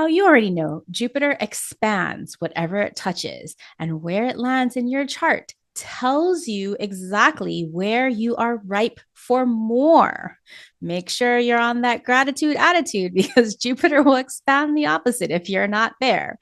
Now, you already know Jupiter expands whatever it touches, and where it lands in your chart tells you exactly where you are ripe for more. Make sure you're on that gratitude attitude because Jupiter will expand the opposite if you're not there.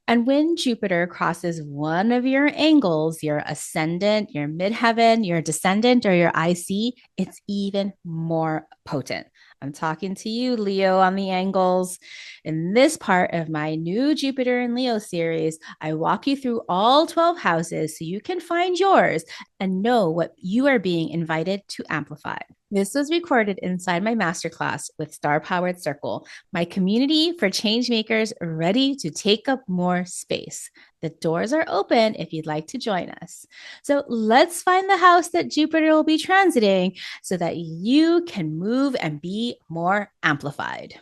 And when Jupiter crosses one of your angles, your ascendant, your midheaven, your descendant, or your IC, it's even more potent. I'm talking to you, Leo, on the angles. In this part of my new Jupiter and Leo series, I walk you through all 12 houses so you can find yours and know what you are being invited to amplify. This was recorded inside my masterclass with Star Powered Circle, my community for change makers ready to take up more space. The doors are open if you'd like to join us. So let's find the house that Jupiter will be transiting so that you can move and be more amplified.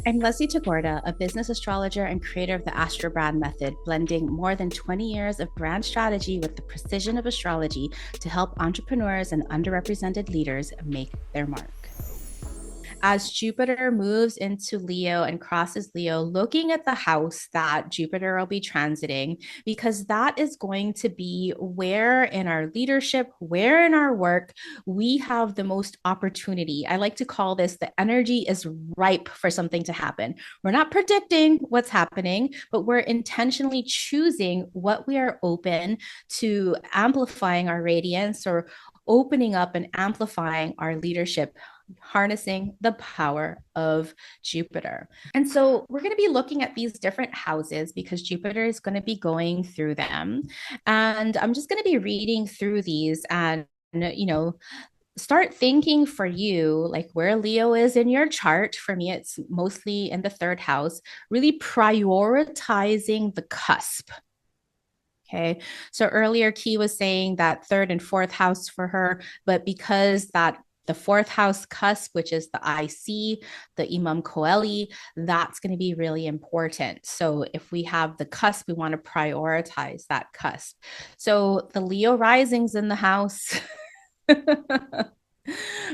I'm Leslie Tagorda, a business astrologer and creator of the Astro Brand Method, blending more than 20 years of brand strategy with the precision of astrology to help entrepreneurs and underrepresented leaders make their mark. As Jupiter moves into Leo and crosses Leo, looking at the house that Jupiter will be transiting, because that is going to be where in our leadership, where in our work, we have the most opportunity. I like to call this the energy is ripe for something to happen. We're not predicting what's happening, but we're intentionally choosing what we are open to amplifying our radiance or opening up and amplifying our leadership, harnessing the power of Jupiter. And so we're going to be looking at these different houses because Jupiter is going to be going through them. And I'm just going to be reading through these and, start thinking for you, like where Leo is in your chart. For me, it's mostly in the third house, really prioritizing the cusp. Okay. So earlier, Key was saying that third and fourth house for her, but because that the fourth house cusp, which is the IC, the Imam Coeli, that's going to be really important. So if we have the cusp, we want to prioritize that cusp. So the Leo risings in the house.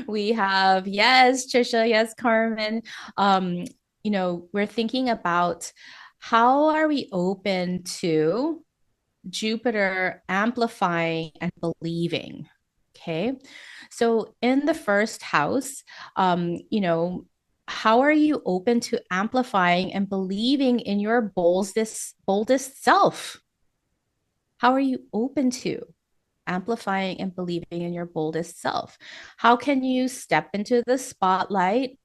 We have, yes, Trisha, yes, Carmen. Um, we're thinking about how are we open to Jupiter amplifying and believing. Okay. So in the first house, how are you open to amplifying and believing in your boldest self? How are you open to amplifying and believing in your boldest self? How can you step into the spotlight?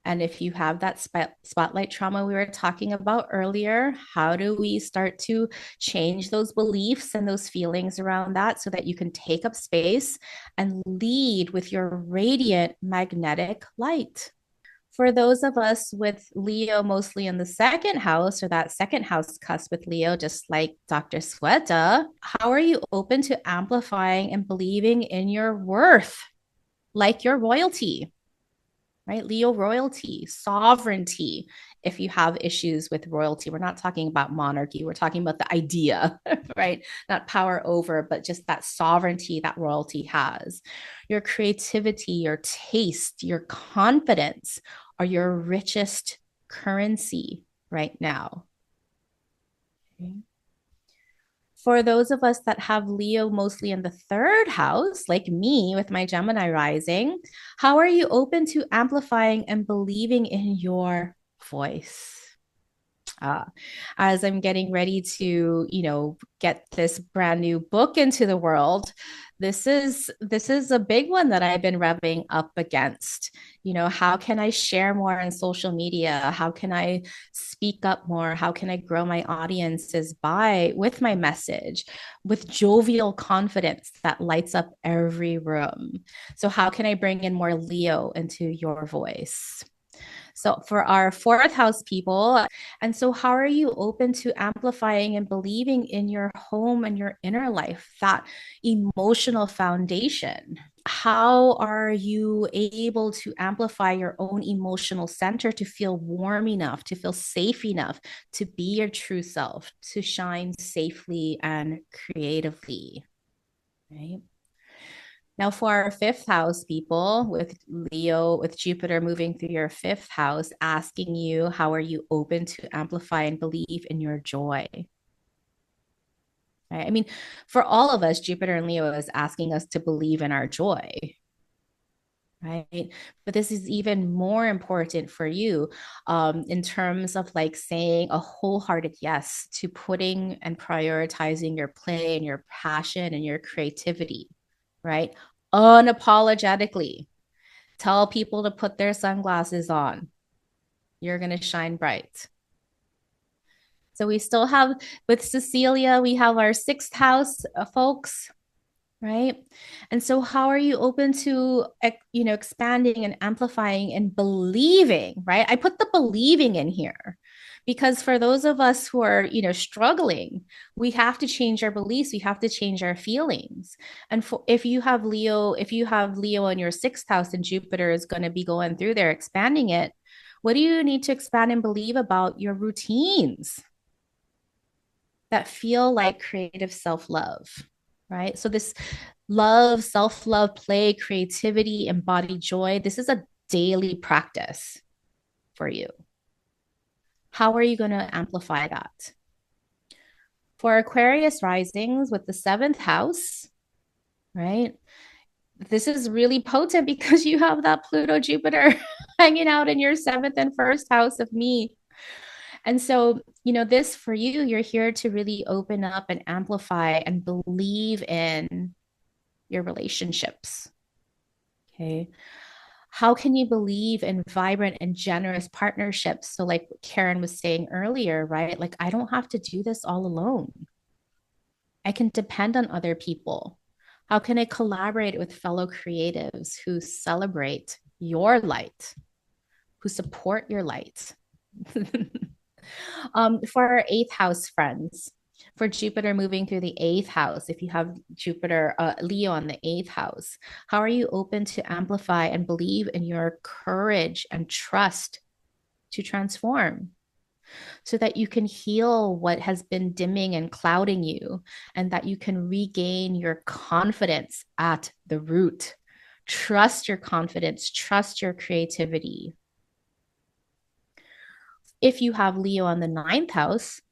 And if you have that spotlight trauma we were talking about earlier, how do we start to change those beliefs and those feelings around that so that you can take up space and lead with your radiant magnetic light? For those of us with Leo mostly in the second house or that second house cusp with Leo, just like Dr. Sweta, how are you open to amplifying and believing in your worth, like your royalty? Right? Leo royalty, sovereignty. If you have issues with royalty, we're not talking about monarchy, we're talking about the idea, right? Not power over, but just that sovereignty that royalty has. Your creativity, your taste, your confidence are your richest currency right now. Okay. For those of us that have Leo mostly in the third house, like me with my Gemini rising, how are you open to amplifying and believing in your voice? uh, as I'm getting ready to, get this brand new book into the world, this is a big one that I've been revving up against. How can I share more on social media? How can I speak up more? How can I grow my audiences with my message, with jovial confidence that lights up every room? So how can I bring in more Leo into your voice? So for our fourth house people, and so how are you open to amplifying and believing in your home and your inner life, that emotional foundation? How are you able to amplify your own emotional center to feel warm enough, to feel safe enough, to be your true self, to shine safely and creatively, right? Now, for our fifth house people with Leo, with Jupiter moving through your fifth house, asking you, how are you open to amplify and believe in your joy? Right? I mean, for all of us, Jupiter and Leo is asking us to believe in our joy, right? But this is even more important for you in terms of like saying a wholehearted yes to putting and prioritizing your play and your passion and your creativity, right? Unapologetically. Tell people to put their sunglasses on. You're going to shine bright. So we still have with Cecilia, we have our sixth house folks, right? And so how are you open to expanding and amplifying and believing, right? I put the believing in here because for those of us who are struggling, we have to change our beliefs, we have to change our feelings. And if you have Leo in your sixth house and Jupiter is going to be going through there expanding it, what do you need to expand and believe about your routines that feel like creative self-love, right? So this love, self-love, play, creativity, embodied joy, this is a daily practice for you. How are you going to amplify that? For Aquarius risings with the seventh house, right? This is really potent because you have that Pluto Jupiter hanging out in your seventh and first house of me. And so, this for you, you're here to really open up and amplify and believe in your relationships. Okay. How can you believe in vibrant and generous partnerships? So, like Karen was saying earlier, right? Like, I don't have to do this all alone. I can depend on other people. How can I collaborate with fellow creatives who celebrate your light, who support your light? For our eighth house friends, for Jupiter moving through the eighth house, if you have Jupiter, Leo on the eighth house, how are you open to amplify and believe in your courage and trust to transform so that you can heal what has been dimming and clouding you and that you can regain your confidence at the root? Trust your confidence, trust your creativity. If you have Leo on the ninth house,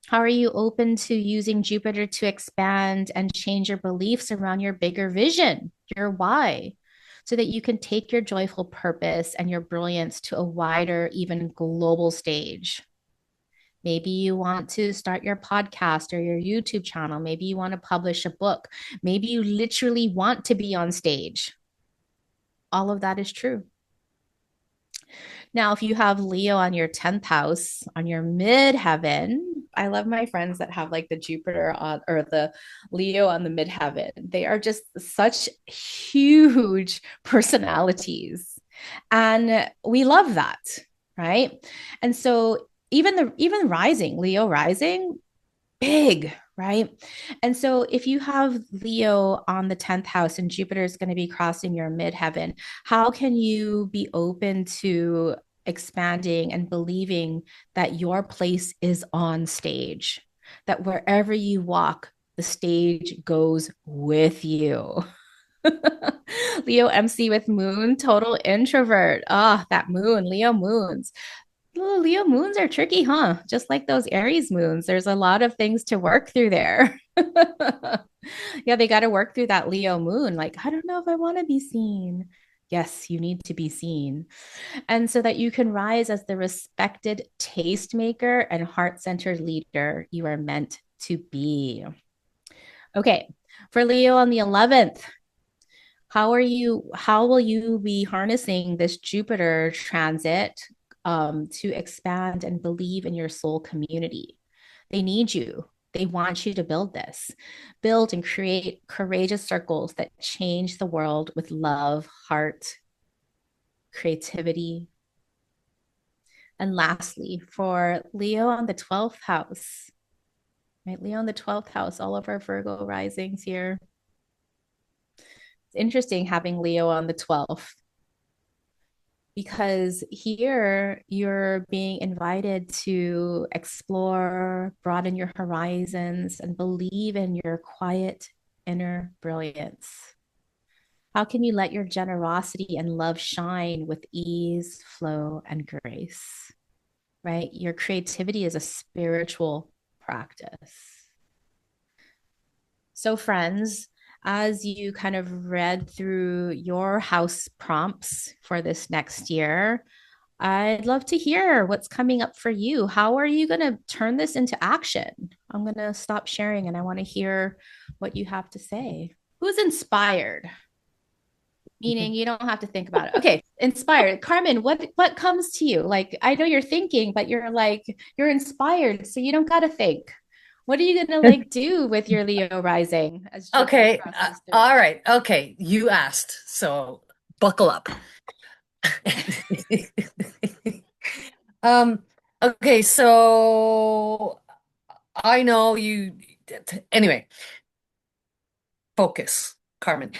how are you open to using Jupiter to expand and change your beliefs around your bigger vision, your why, so that you can take your joyful purpose and your brilliance to a wider, even global stage? Maybe you want to start your podcast or your YouTube channel. Maybe you want to publish a book. Maybe you literally want to be on stage. All of that is true. Now, if you have Leo on your 10th house, on your midheaven, I love my friends that have like the Jupiter on or the Leo on the midheaven. They are just such huge personalities. And we love that, right? And so even rising, Leo rising, big, right? And so if you have Leo on the 10th house and Jupiter is going to be crossing your midheaven, how can you be open to expanding and believing that your place is on stage, that wherever you walk, the stage goes with you? Leo MC with moon, total introvert. Ah, that moon, Leo moons. Leo moons are tricky, huh? Just like those Aries moons. There's a lot of things to work through there. Yeah, they got to work through that Leo moon. Like, I don't know if I want to be seen. Yes, you need to be seen. And so that you can rise as the respected tastemaker and heart centered leader you are meant to be. Okay, for Leo on the 11th, how will you be harnessing this Jupiter transit to expand and believe in your soul community? They need you. They want you to build and create courageous circles that change the world with love, heart, creativity. And lastly, for Leo on the 12th house, right? Leo on the 12th house, all of our Virgo risings here. It's interesting having Leo on the 12th because here you're being invited to explore, broaden your horizons, and believe in your quiet inner brilliance. How can you let your generosity and love shine with ease, flow, and grace? Right? Your creativity is a spiritual practice. So, friends, as you kind of read through your house prompts for this next year, I'd love to hear what's coming up for you. How are you going to turn this into action? I'm going to stop sharing and I want to hear what you have to say. Who's inspired? Meaning you don't have to think about it. Okay, inspired. Carmen, what comes to you? Like I know you're thinking, but you're like you're inspired, so you don't got to think. What are you gonna like do with your Leo rising as Jupiter Okay, crosses through? all right. Okay, you asked, so buckle up. Um, okay, so I know you. Anyway, focus, Carmen.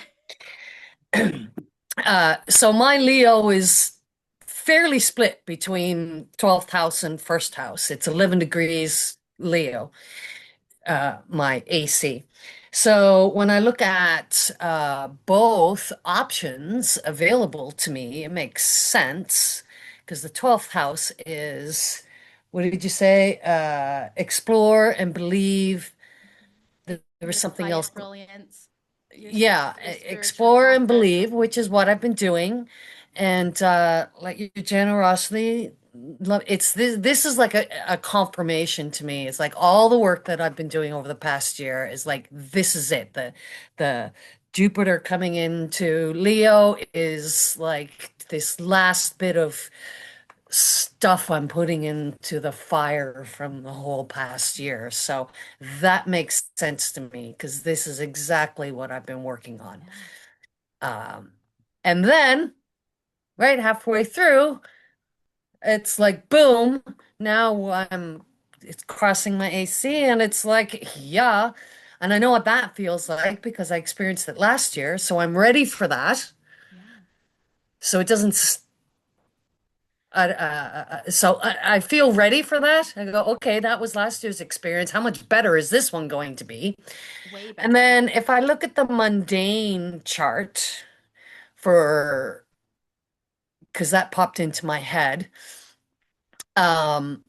So my Leo is fairly split between 12th house and first house. It's 11 degrees Leo, my AC. So when I look at both options available to me, it makes sense because the 12th house is, what did you say? Explore and believe. There was Your something else. quiet brilliance, Yeah, your spiritual explore and practice. believe, which is what I've been doing. And like your generosity, love this is like a confirmation to me. It's like all the work that I've been doing over the past year is like this is it. The Jupiter coming into Leo is like this last bit of stuff I'm putting into the fire from the whole past year. So that makes sense to me because this is exactly what I've been working on. Yeah. Um, and then right halfway through, it's like boom, now it's crossing my AC and it's like, yeah. And I know what that feels like because I experienced it last year, so I'm ready for that. Yeah. So it doesn't so I feel ready for that. I go, okay, that was last year's experience. How much better is this one going to be? Way And better. then if I look at the mundane chart for, because that popped into my head, um,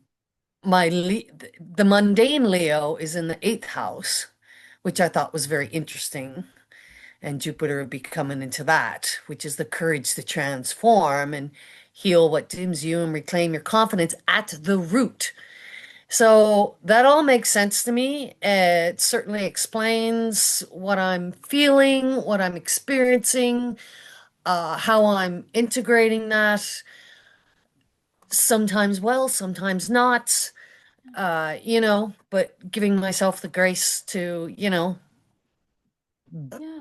the mundane Leo is in the eighth house, which I thought was very interesting. And Jupiter would be coming into that, which is the courage to transform and heal what dims you and reclaim your confidence at the root. So that all makes sense to me. It certainly explains what I'm feeling, what I'm experiencing, how I'm integrating that. Sometimes well, sometimes not, but giving myself the grace to, Yeah.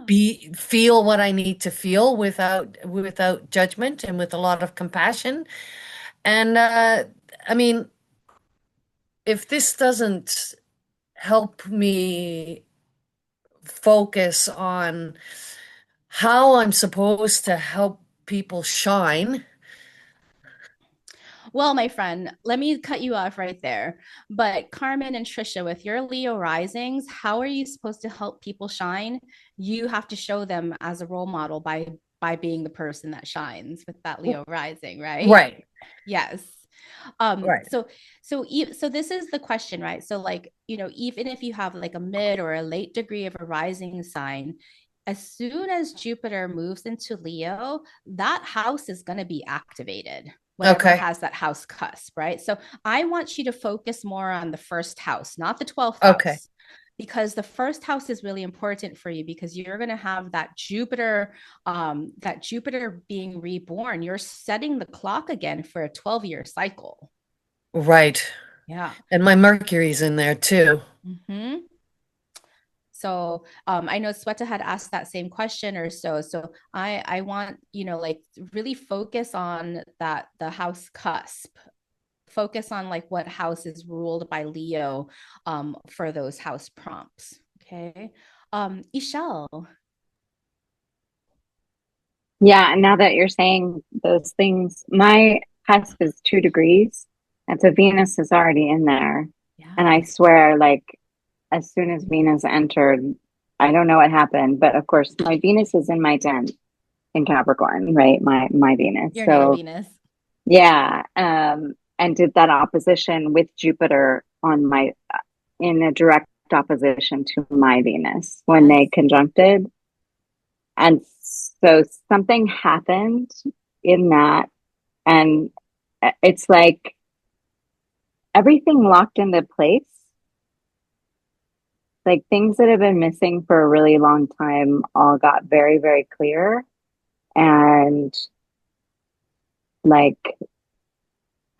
be feel what I need to feel without judgment and with a lot of compassion. And I mean, if this doesn't help me focus on how I'm supposed to help people shine. Well, my friend, let me cut you off right there. But Carmen and Trisha, with your Leo risings, how are you supposed to help people shine? You have to show them as a role model by being the person that shines with that Leo rising, right? Right, Yes. right. So this is the question, right? So like, even if you have like a mid or a late degree of a rising sign, as soon as Jupiter moves into Leo, that house is going to be activated, whatever Okay, has that house cusp, right? So I want you to focus more on the first house, not the 12th okay. house, because the first house is really important for you because you're going to have that Jupiter being reborn. You're setting the clock again for a 12-year cycle. Right. Yeah. And my Mercury's in there too. Mm-hmm. So I know Sweta had asked that same question or so. So I want, like really focus on the house cusp. Focus on like what house is ruled by Leo for those house prompts. Okay. Ishel. Yeah, and now that you're saying those things, my cusp is 2 degrees, and so Venus is already in there. And I Yeah. swear, like as soon as Venus entered, I don't know what happened, but of course, my Venus is in my 10th. in Capricorn, right? My Venus. Your natal So Venus. yeah, and did that opposition with Jupiter on my in a direct opposition to my Venus when Yes. they conjuncted. And so something happened in that, and it's like everything locked into place. Like things that have been missing for a really long time all got very, very clear. And like,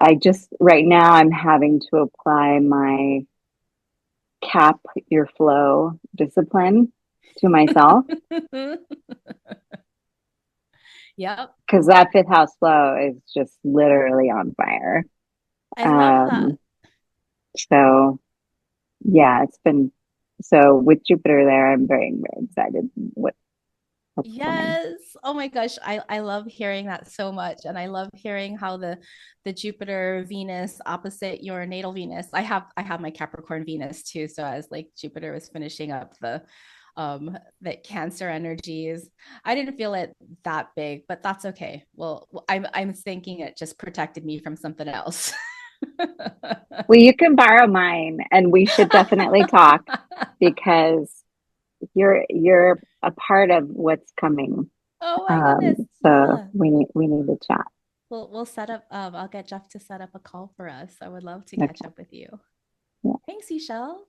I just, right now, I'm having to apply my cap your flow discipline to myself Yep. because that fifth house flow is just literally on fire. I love that. Um, so yeah, it's been so with Jupiter there, I'm very, very excited what's coming. Yes. Oh my gosh. I love hearing that so much. And I love hearing how the Jupiter Venus opposite your natal Venus. I have my Capricorn Venus too. So as like Jupiter was finishing up that Cancer energies. I didn't feel it that big, but that's okay. Well, I'm thinking it just protected me from something else. Well, you can borrow mine, and we should definitely talk because you're a part of what's coming. Oh my goodness. So Yeah. we need to chat. We'll set up I'll get Jeff to set up a call for us. I would love to Okay. catch up with you. Yeah. Thanks, Michelle.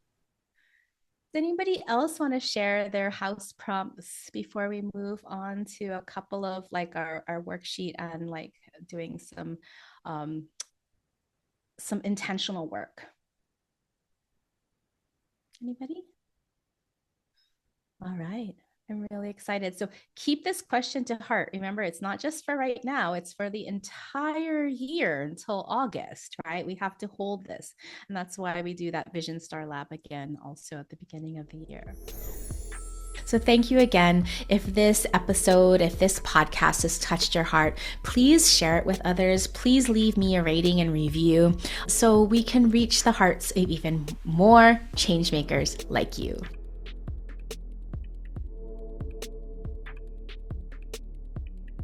Does anybody else want to share their house prompts before we move on to a couple of like our worksheet and like doing some intentional work? Anybody? All right. I'm really excited. So keep this question to heart. Remember, it's not just for right now, it's for the entire year until August, right? We have to hold this. And that's why we do that Vision Star Lab again, also at the beginning of the year. So thank you again. If this podcast has touched your heart, please share it with others. Please leave me a rating and review so we can reach the hearts of even more change makers like you.